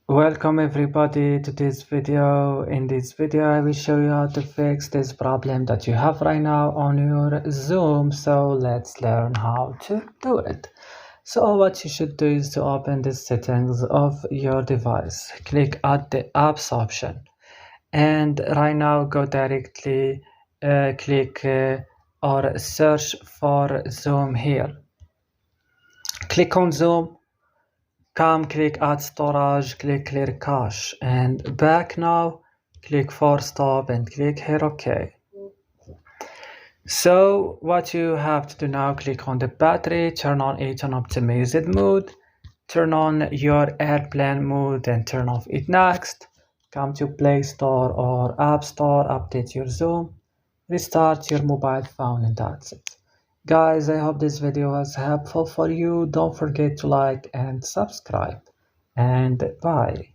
Welcome everybody to this video. In this video I will show you how to fix this problem that you have right now on your Zoom. So let's learn how to do it. So what you should do is to open the settings of your device. Click at the apps option and right now go directly click or search for Zoom here. Click on Zoom. Come click add storage, click clear cache, and back now, click force stop and click here OK. So what you have to do now, click on the battery, turn on it on optimized mode, turn on your airplane mode and turn off it next. Come to Play Store or App Store, update your Zoom, restart your mobile phone, and that's it. Guys, I hope this video was helpful for you. Don't forget to like and subscribe. And bye.